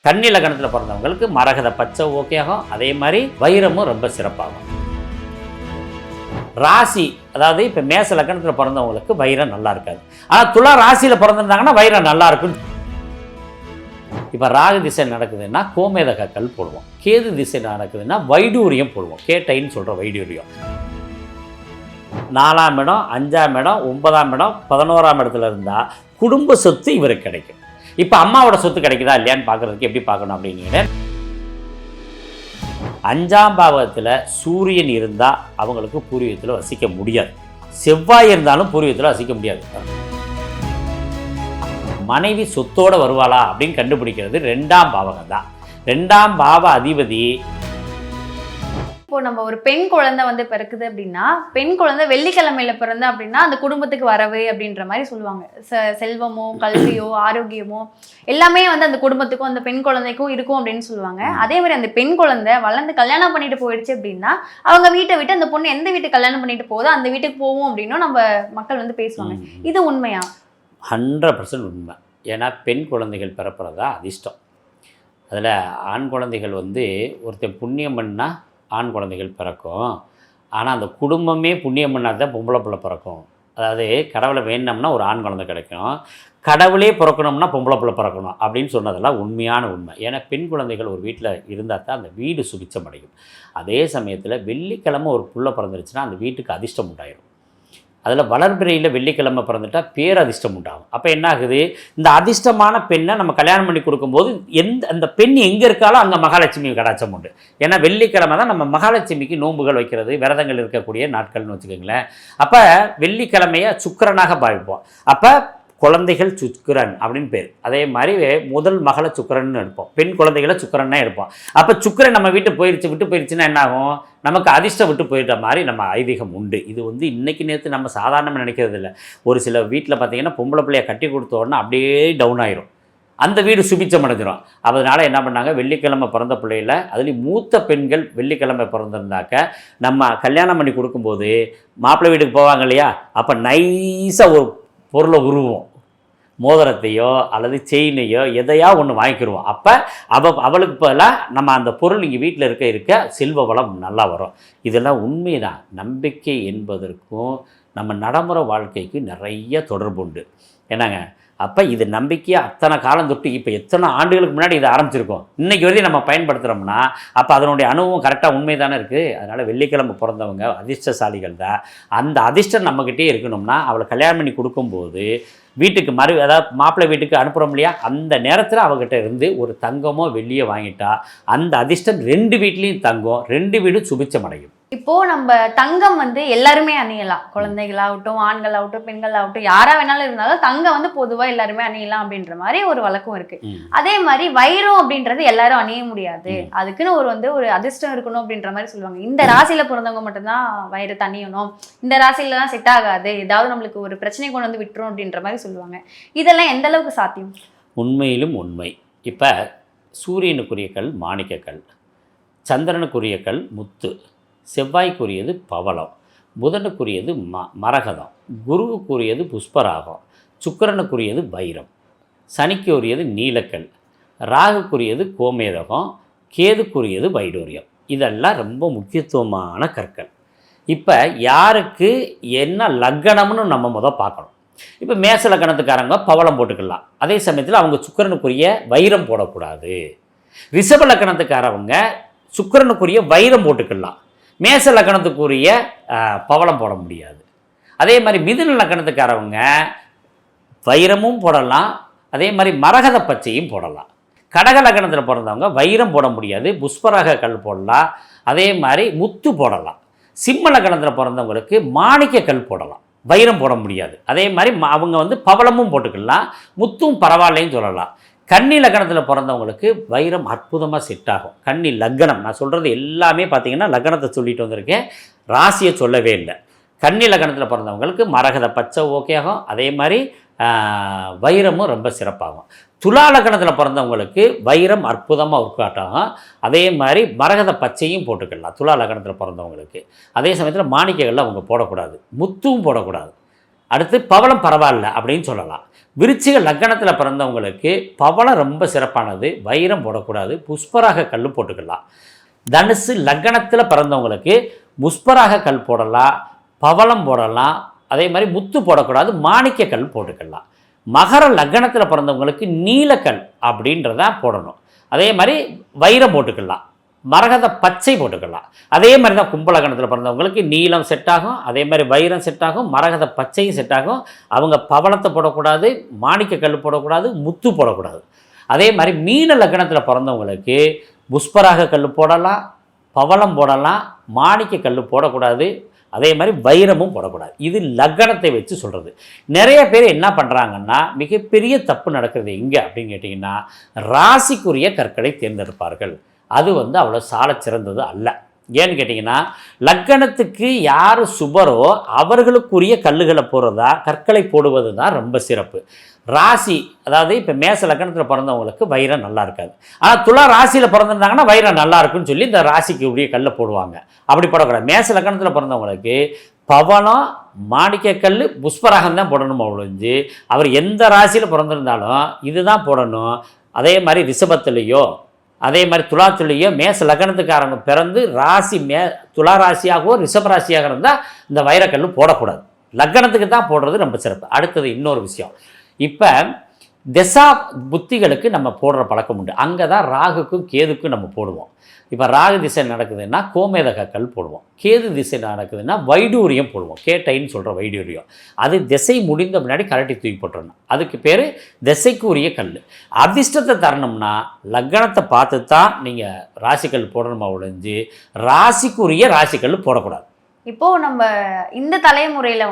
கன்னி லக்னத்தில் பிறந்தவங்களுக்கு மரகத பச்சை ஓகே ஆகும். அதே மாதிரி வைரமும் ரொம்ப சிறப்பாகும். ராசி, அதாவது இப்போ மேச லக்னத்தில் பிறந்தவங்களுக்கு வைரம் நல்லா இருக்காது. ஆனால் துலா ராசியில் பிறந்திருந்தாங்கன்னா வைரம் நல்லா இருக்கும். இப்போ ராகு திசை நடக்குதுன்னா கோமேதக கல் போடுவோம். கேது திசை நடக்குதுன்னா வைடூரியம் போடுவோம். கேட்டைன்னு சொல்கிற வைடூரியம். 4ஆம் இடம், 5ஆம் இடம், 9ஆம் இடம், 11ஆம் இடத்துல இருந்தால் குடும்ப சொத்து இவருக்கு கிடைக்கும். இப்போ அம்மாவோட சொத்து கிடைக்குதா இல்லையான்னு பார்க்குறதுக்கு எப்படி பார்க்கணும் அப்படின்னு 5ஆம் பாவத்தில் சூரியன் இருந்தால் அவங்களுக்கு பூர்வீகத்தில் வசிக்க முடியாது. செவ்வாய் இருந்தாலும் பூர்வீகத்தில் வசிக்க முடியாது. மனைவி சொத்தோடு வருவாளா அப்படின்னு கண்டுபிடிக்கிறது 2ஆம் பாவகம் தான். 2ஆம் பாவ அதிபதி. இப்போ நம்ம ஒரு பெண் குழந்தை வந்து பிறக்குது அப்படின்னா, பெண் குழந்தை வெள்ளிக்கிழமையில பிறந்த அப்படின்னா அந்த குடும்பத்துக்கு வரவு அப்படின்ற மாதிரி சொல்லுவாங்க. செல்வமோ கல்வியோ ஆரோக்கியமோ எல்லாமே வந்து அந்த குடும்பத்துக்கும் அந்த பெண் குழந்தைக்கும் இருக்கும் அப்படின்னு சொல்லுவாங்க. அதே மாதிரி அந்த பெண் குழந்தை வளர்ந்து கல்யாணம் பண்ணிட்டு போயிடுச்சு அப்படின்னா அவங்க வீட்டை விட்டு அந்த பொண்ணு எந்த வீட்டுக்கு கல்யாணம் பண்ணிட்டு போதோ அந்த வீட்டுக்கு போவோம் அப்படின்னும் நம்ம மக்கள் வந்து பேசுவாங்க. இது உண்மையா? 100% உண்மை. ஏன்னா பெண் குழந்தைகள் பிறப்புறதா அதிர்ஷ்டம். அதில் ஆண் குழந்தைகள் வந்து ஒருத்தர் புண்ணியம் பண்ணால் ஆண் குழந்தைகள் பிறக்கும். ஆனால் அந்த குடும்பமே புண்ணியம் பண்ணால் தான் பொம்பளை பிள்ளை பிறக்கும். அதாவது கடவுளை வேணும்னா ஒரு ஆண் குழந்தை கிடைக்கும், கடவுளே பிறக்கணும்னா பொம்பளை பிள்ளை பிறக்கணும் அப்படின்னு சொன்னதெல்லாம் உண்மையான உண்மை. ஏன்னா பெண் குழந்தைகள் ஒரு வீட்டில் இருந்தால் தான் அந்த வீடு சுபிச்சம் அடையும். அதே சமயத்தில் வெள்ளிக்கிழமை ஒரு புள்ள பிறந்துருச்சுன்னா அந்த வீட்டுக்கு அதிர்ஷ்டம் உண்டாயிரும். அதில் வளர்பிறையில் வெள்ளிக்கிழமை பிறந்துட்டால் பேரதிர்ஷ்டம் உண்டாகும். அப்போ என்ன ஆகுது, இந்த அதிர்ஷ்டமான பெண்ணை நம்ம கல்யாணம் பண்ணி கொடுக்கும்போது அந்த பெண் எங்கே இருக்காலோ அங்கே மகாலட்சுமி கடாச்சம் உண்டு. ஏன்னா வெள்ளிக்கிழமை தான் நம்ம மகாலட்சுமிக்கு நோன்புகள் வைக்கிறது, விரதங்கள் இருக்கக்கூடிய நாட்கள்னு வச்சுக்கோங்களேன். அப்போ வெள்ளிக்கிழமையை சுக்கிரனாக பாவிப்போம். அப்போ குழந்தைகள் சுக்கிரன் அப்படின்னு பேர். அதே மாதிரி முதல் மகளை சுக்கிரன்னு எடுப்போம், பெண் குழந்தைகளை சுக்கிரன்னா எடுப்போம். அப்போ சுக்கிரன் நம்ம விட்டு போயிடுச்சுன்னா என்ன ஆகும், நமக்கு அதிர்ஷ்டம் விட்டு போயிட்ட மாதிரி நம்ம ஐதீகம் உண்டு. இது வந்து இன்றைக்கி நேற்று நம்ம சாதாரணமாக நினைக்கிறது இல்லை. ஒரு சில வீட்டில் பார்த்திங்கன்னா பொம்பளை பிள்ளையை கட்டி கொடுத்தோன்னா அப்படியே டவுன் ஆயிரும், அந்த வீடு சுபிச்சம் அடைஞ்சிரும். அதனால் என்ன பண்ணாங்க, வெள்ளிக்கிழமை பிறந்த பிள்ளையில் அதுலேயும் மூத்த பெண்கள் வெள்ளிக்கிழமை பிறந்திருந்தாக்க நம்ம கல்யாணம் பண்ணி கொடுக்கும்போது மாப்பிள்ளை வீட்டுக்கு போவாங்க இல்லையா, அப்போ நைஸாக ஒரு பொருளை உருவோம், மோதிரத்தையோ அல்லது செயினையோ எதையா ஒன்று வாங்கிக்கிடுவோம். அப்போ அவளுக்கு பதிலாக நம்ம அந்த பொருள் இங்கே வீட்டில் இருக்க செல்வ வளம் நல்லா வரும். இதெல்லாம் உண்மைதான். நம்பிக்கை என்பதற்கும் நம்ம நடைமுறை வாழ்க்கைக்கு நிறைய தொடர்பு உண்டு. என்னங்க, அப்போ இது நம்பிக்கையாக அத்தனை காலம் தொட்டு இப்போ எத்தனை ஆண்டுகளுக்கு முன்னாடி இதை ஆரம்பிச்சிருக்கோம், இன்றைக்கி வரையும் நம்ம பயன்படுத்துகிறோம்னா அப்போ அதனுடைய அனுபவம் கரெக்டாக உண்மை தானே இருக்குது. அதனால் வெள்ளிக்கிழமை பிறந்தவங்க அதிர்ஷ்டசாலிகள் தான். அந்த அதிர்ஷ்டம் நம்மக்கிட்டே இருக்கணும்னா அவளை கல்யாணம் பண்ணி கொடுக்கும்போது வீட்டுக்கு அதாவது மாப்பிள்ளை வீட்டுக்கு அனுப்புகிறோம் இல்லையா, அந்த நேரத்தில் அவங்ககிட்ட இருந்து ஒரு தங்கமோ வெள்ளியோ வாங்கிட்டா அந்த அதிர்ஷ்டம் 2 வீட்லேயும் தங்கம், 2 வீடும் சுபிச்சம் அடையும். இப்போ நம்ம தங்கம் வந்து எல்லாருமே அணியலாம், குழந்தைகளாகட்டும் ஆண்களாகட்டும் பெண்களாகட்டும் யாரா வேணாலும் இருந்தாலும் தங்கம் வந்து பொதுவாக எல்லாருமே அணியலாம் அப்படின்ற மாதிரி ஒரு வழக்கம் இருக்கு. அதே மாதிரி வைரம் அப்படின்றது எல்லாரும் அணிய முடியாது, அதுக்குன்னு ஒரு அதிர்ஷ்டம் இருக்கணும் அப்படின்ற மாதிரி சொல்லுவாங்க. இந்த ராசியில பிறந்தவங்க மட்டும்தான் வைரத்தை அணியணும், இந்த ராசியில தான் செட் ஆகாது, ஏதாவது நம்மளுக்கு ஒரு பிரச்சனை கொண்டு வந்து விட்டுரும் அப்படின்ற மாதிரி சொல்லுவாங்க. இதெல்லாம் எந்த அளவுக்கு சாத்தியம்? உண்மையிலும் உண்மை. இப்போ சூரியனுக்குரிய கல் மாணிக்கக்கல், சந்திரனுக்குரிய கல் முத்து, செவ்வாய்க்குரியது பவளம், புதனுக்குரியது மரகதம், குருவுக்குரியது புஷ்பராகம், சுக்கிரனுக்குரியது வைரம், சனிக்குரியது நீலக்கல், ராகுக்குரியது கோமேதகம், கேதுக்குரியது வைடூரியம். இதெல்லாம் ரொம்ப முக்கியத்துவமான கற்கள். இப்போ யாருக்கு என்ன லக்கணம்னு நம்ம பார்க்கணும். இப்போ மேச லக்கணத்துக்காரங்க பவளம் போட்டுக்கலாம், அதே சமயத்தில் அவங்க சுக்கிரனுக்குரிய வைரம் போடக்கூடாது. ரிஷப லக்கணத்துக்காரவங்க சுக்கிரனுக்குரிய வைரம் போட்டுக்கலாம், மேச லக்கணத்துக்குரிய பவளம் போட முடியாது. அதே மாதிரி மிதுன லக்கணத்துக்காரவங்க வைரமும் போடலாம், அதே மாதிரி மரகத பச்சையும் போடலாம். கடக லக்கணத்தில் பிறந்தவங்க வைரம் போட முடியாது, புஷ்பராக கல் போடலாம், அதே மாதிரி முத்து போடலாம். சிம்ம லக்கணத்தில் பிறந்தவங்களுக்கு மாணிக்க கல் போடலாம், வைரம் போட முடியாது. அதே மாதிரி அவங்க பவளமும் போட்டுக்கலாம், முத்தும் பரவாயில்லைன்னு சொல்லலாம். கன்னி லக்னத்தில் பிறந்தவங்களுக்கு வைரம் அற்புதமாக செட் ஆகும். கன்னி லக்னம், நான் சொல்கிறது எல்லாமே பார்த்தீங்கன்னா லக்னத்தை சொல்லிட்டு வந்திருக்கேன், ராசியை சொல்லவே இல்லை. கன்னி லக்னத்தில் பிறந்தவங்களுக்கு மரகத பச்சை ஓகே ஆகும், அதே மாதிரி வைரமும் ரொம்ப சிறப்பாகும். துலா லக்னத்தில் பிறந்தவங்களுக்கு வைரம் அற்புதமாக ஒர்க் அவுட் ஆகும், அதே மாதிரி மரகத பச்சையும் போட்டுக்கலாம் துலா லக்னத்தில் பிறந்தவங்களுக்கு. அதே சமயத்தில் மாணிக்கங்களில் அவங்க போடக்கூடாது, முத்துவும் போடக்கூடாது. அடுத்து பவளம் பரவாயில்ல அப்படின்னு சொல்லலாம். விருச்சிக லக்னத்தில் பிறந்தவங்களுக்கு பவளம் ரொம்ப சிறப்பானது, வைரம் போடக்கூடாது, புஷ்பராக கல் போட்டுக்கலாம். தனுசு லக்னத்தில் பிறந்தவங்களுக்கு புஷ்பராக கல் போடலாம், பவளம் போடலாம், அதே மாதிரி முத்து போடக்கூடாது, மாணிக்க கல் போட்டுக்கலாம். மகர லக்னத்தில் பிறந்தவங்களுக்கு நீலக்கல் அப்படின்றதான் போடணும். அதே மாதிரி வைரம் போட்டுக்கலாம், மரகத பச்சை போட்டுக்கலாம். அதே மாதிரி தான் கும்ப லக்னத்தில் பிறந்தவங்களுக்கு நீலம் செட் ஆகும், அதே மாதிரி வைரம் செட் ஆகும், மரகத பச்சையும் செட் ஆகும். அவங்க பவளத்தை போடக்கூடாது, மாணிக்க கல் போடக்கூடாது, முத்து போடக்கூடாது. அதே மாதிரி மீன லக்னத்தில் பிறந்தவங்களுக்கு புஷ்பராக கல் போடலாம், பவளம் போடலாம், மாணிக்க கல் போடக்கூடாது, அதே மாதிரி வைரமும் போடக்கூடாது. இது லக்னத்தை வச்சு சொல்கிறது. நிறைய பேர் என்ன பண்ணுறாங்கன்னா மிகப்பெரிய தப்பு நடக்கிறது எங்கே அப்படின்னு கேட்டிங்கன்னா, ராசிக்குரிய கற்களை தேர்ந்தெடுப்பார்கள். அது அவ்வளோ சால சிறந்தது அல்ல. ஏன்னு கேட்டிங்கன்னா, லக்னத்துக்கு யார் சுபரோ அவர்களுக்குரிய கல்லுகளை போடுறதா, கற்களை போடுவது தான் ரொம்ப சிறப்பு. ராசி, அதாவது இப்போ மேச லக்னத்தில் பிறந்தவங்களுக்கு வைரம் நல்லா இருக்காது, ஆனால் துலா ராசியில் பிறந்திருந்தாங்கன்னா வைரம் நல்லா இருக்குன்னு சொல்லி இந்த ராசிக்கு உரிய கல்லை போடுவாங்க. அப்படி போடக்கூடாது. மேச லக்னத்தில் பிறந்தவங்களுக்கு பவனம், மாணிக்கக்கல், புஷ்பராகம் தான் போடணும். ஒழிஞ்சு அவர் எந்த ராசியில் பிறந்திருந்தாலும் இதுதான் போடணும். அதே மாதிரி ரிஷபத்துலேயோ அதே மாதிரி துலாத்துலேயோ மேச லக்னத்துக்காரங்க பிறந்து ராசி துலா ராசியாகவோ ரிஷப ராசியாக இருந்தால் இந்த வைரக்கல் போடக்கூடாது. லக்னத்துக்கு தான் போடுறது ரொம்ப சிறப்பு. அடுத்தது இன்னொரு விஷயம், இப்போ திசா புத்திகளுக்கு நம்ம போடுற பழக்கம் உண்டு. அங்கே தான் ராகுக்கும் கேதுக்கும் நம்ம போடுவோம். இப்போ ராகு திசை நடக்குதுன்னா கோமேதக கல் போடுவோம், கேது திசை நடக்குதுன்னா வைடூரியம் போடுவோம், கேட்டைன்னு சொல்கிற வைடூரியம். அது திசை முடிந்த முன்னாடி கரட்டி தூக்கி போட்டுறணும். அதுக்கு பேர் திசைக்கு உரிய கல். அதிர்ஷ்டத்தை தரணும்னா லக்னத்தை பார்த்து தான் நீங்கள் ராசிக்கல் போடணுமா ஒழிஞ்சு ராசிக்குரிய ராசிக்கல் போடக்கூடாது. இப்போ நம்ம இந்த தலைமுறையில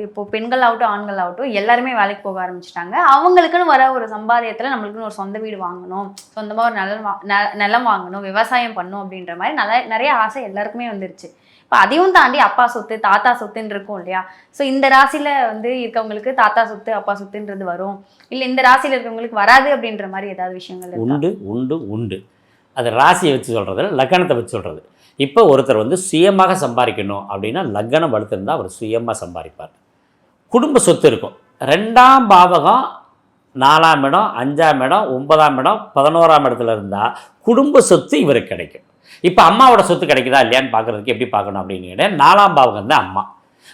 இப்போ பெண்கள் ஆகட்டும் ஆண்கள் ஆகட்டும் எல்லாருமே வேலைக்கு போக ஆரம்பிச்சிட்டாங்க. அவங்களுக்குன்னு வர ஒரு சம்பாதியத்துல நம்மளுக்குன்னு ஒரு சொந்த வீடு வாங்கணும், சொந்தமா ஒரு நிலம் வாங்கணும், விவசாயம் பண்ணணும் அப்படின்ற மாதிரி நிறைய ஆசை எல்லாருக்குமே வந்துருச்சு. இப்போ அதையும் தாண்டி அப்பா சொத்து தாத்தா சொத்துன்னு இருக்கும் இல்லையா? ஸோ இந்த ராசியில இருக்கவங்களுக்கு தாத்தா சொத்து அப்பா சொத்துன்றது வரும், இல்லை இந்த ராசியில இருக்கவங்களுக்கு வராது அப்படின்ற மாதிரி ஏதாவது விஷயங்கள் உண்டு உண்டு உண்டு. அது ராசியை வச்சு சொல்கிறது, லக்னத்தை வச்சு சொல்கிறது. இப்போ ஒருத்தர் சுயமாக சம்பாதிக்கணும் அப்படின்னா லக்னம் வலுத்திருந்தால் அவர் சுயமாக சம்பாதிப்பார். குடும்ப சொத்து இருக்கும். 2ஆம் பாவகம் 4ஆம் இடம் 5ஆம் இடம் 9ஆம் இடம் 11ஆம் இடத்துல இருந்தால் குடும்ப சொத்து இவருக்கு கிடைக்கும். இப்போ அம்மாவோட சொத்து கிடைக்குதா இல்லையான்னு பார்க்குறதுக்கு எப்படி பார்க்கணும் அப்படின்னு கேட்டால் 4ஆம் பாவகம் தான் அம்மா.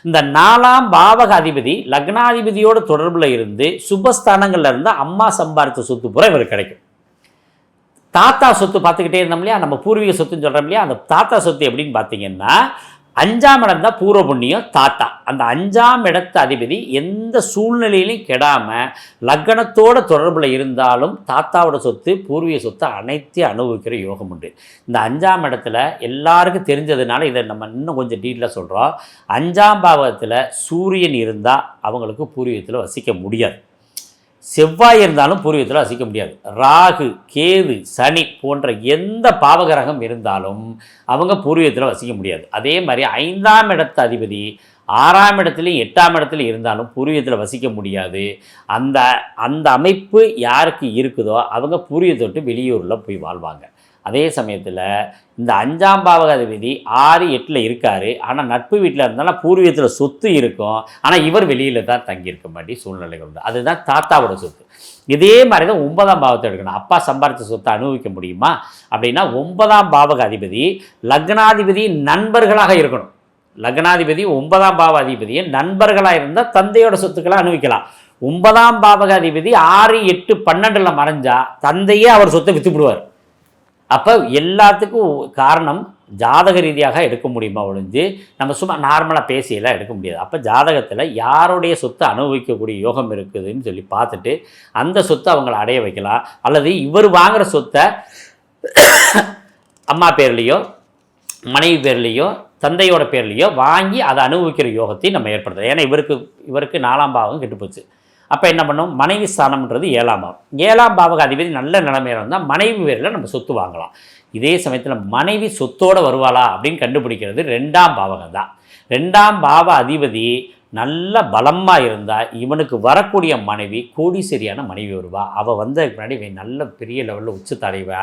இந்த 4ஆம் பாவக அதிபதி லக்னாதிபதியோட தொடர்பில் இருந்து சுபஸ்தானங்களில் இருந்தால் அம்மா சம்பாதித்த சொத்து பூரா இவருக்கு கிடைக்கும். தாத்தா சொத்து பார்த்துக்கிட்டே இருந்தோம் இல்லையா, நம்ம பூர்வீக சொத்துன்னு சொல்கிறோம் இல்லையா, அந்த தாத்தா சொத்து எப்படின்னு பார்த்தீங்கன்னா 5ஆம் இடம் தான் பூர்வ புண்ணியம் தாத்தா. அந்த 5ஆம் இடத்து அதிபதி எந்த சூழ்நிலையிலையும் கெடாமல் லக்னத்தோட தொடர்பில் இருந்தாலும் தாத்தாவோட சொத்து பூர்வீக சொத்து அனைத்தையும் அனுபவிக்கிற யோகம் உண்டு. இந்த 5ஆம் இடத்துல எல்லாருக்கும் தெரிஞ்சதுனால இதை நம்ம இன்னும் கொஞ்சம் டீட்டெயிலாக சொல்கிறோம். 5ஆம் பாவகத்தில் சூரியன் இருந்தால் அவங்களுக்கு பூர்வீகத்தில் வசிக்க முடியாது. செவ்வாய் இருந்தாலும் பூர்வீகத்தில் வசிக்க முடியாது. ராகு, கேது, சனி போன்ற எந்த பாவகிரகம் இருந்தாலும் அவங்க பூர்வீகத்தில் வசிக்க முடியாது. அதே மாதிரி 5ஆம் இடத்து அதிபதி 6ஆம் இடத்துலையும் 8ஆம் இடத்துலையும் இருந்தாலும் பூர்வீகத்தில் வசிக்க முடியாது. அந்த அந்த அமைப்பு யாருக்கு இருக்குதோ அவங்க பூர்வீகத்தை விட்டு வெளியூரில் போய் வாழ்வாங்க. அதே சமயத்தில் இந்த 5ஆம் பாவக அதிபதி 6, 8 இருக்கார், ஆனால் நட்பு வீட்டில் இருந்தாலும் பூர்வீகத்தில் சொத்து இருக்கும், ஆனால் இவர் வெளியில் தான் தங்கியிருக்க மாட்டி சூழ்நிலைகள் உண்டு. அதுதான் தாத்தாவோட சொத்து. இதே மாதிரி தான் 9ஆம் பாவத்தை எடுக்கணும். அப்பா சம்பாதித்த சொத்தை அனுபவிக்க முடியுமா அப்படின்னா 9ஆம் பாவக அதிபதி லக்னாதிபதியின் நண்பர்களாக இருக்கணும். லக்னாதிபதி 9ஆம் பாவ அதிபதியை நண்பர்களாக இருந்தால் தந்தையோட சொத்துக்களை அனுபவிக்கலாம். 9ஆம் பாவக அதிபதி 6, 8, 12 மறைஞ்சா தந்தையே அவர் சொத்தை விற்றுவிடுவார். அப்போ எல்லாத்துக்கும் காரணம் ஜாதக ரீதியாக எடுக்க முடியுமா ஒழிஞ்சு நம்ம சும்மா நார்மலாக பேசியெல்லாம் எடுக்க முடியாது. அப்போ ஜாதகத்தில் யாருடைய சொத்தை அனுபவிக்கக்கூடிய யோகம் இருக்குதுன்னு சொல்லி பார்த்துட்டு அந்த சொத்தை அவங்கள அடைய வைக்கலாம். அல்லது இவர் வாங்குகிற சொத்தை அம்மா பேர்லேயோ மனைவி பேர்லேயோ தந்தையோட பேர்லேயோ வாங்கி அதை அனுபவிக்கிற யோகத்தை நம்ம ஏற்படுத்துகிறோம். ஏன்னா இவருக்கு 4ஆம் பாவம் கெட்டுப்போச்சு. அப்போ என்ன பண்ணும், மனைவி ஸ்தானம்ன்றது 7ஆம் பாவம். 7ஆம் பாவக அதிபதி நல்ல நிலைமையில் இருந்தால் மனைவி பேரில் நம்ம சொத்து வாங்கலாம். இதே சமயத்தில் மனைவி சொத்தோடு வருவாளா அப்படின்னு கண்டுபிடிக்கிறது 2ஆம் பாவகம் தான். 2ஆம் பாவ அதிபதி நல்ல பலமாக இருந்தால் இவனுக்கு வரக்கூடிய மனைவி கோடீஸ்வரியான மனைவி வருவா. அவள் வந்ததுக்கு முன்னாடி நல்ல பெரிய லெவலில் உச்சத்தை அடைவா.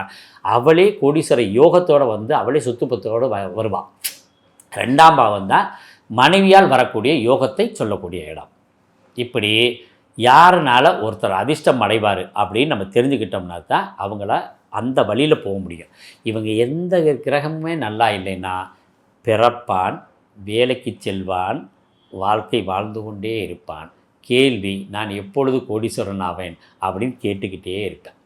அவளே கோடீஸ்வர யோகத்தோடு அவளே சொத்து பத்தோடு வருவாள். 2ஆம் பாவம் தான் மனைவியால் வரக்கூடிய யோகத்தை சொல்லக்கூடிய இடம். இப்படி யாருனால ஒருத்தர் அதிர்ஷ்டம் அடைவார் அப்படின்னு நம்ம தெரிஞ்சுக்கிட்டோம்னா தான் அவங்கள அந்த வழியில் போக முடியும். இவங்க எந்த கிரகமுமே நல்லா இல்லைன்னா பிறப்பான், வேலைக்கு செல்வான், வாழ்க்கை வாழ்ந்து கொண்டே இருப்பான். கேள்வி, நான் எப்பொழுது கோடீஸ்வரன் ஆவேன் அப்படின்னு கேட்டுக்கிட்டே இருக்கேன்.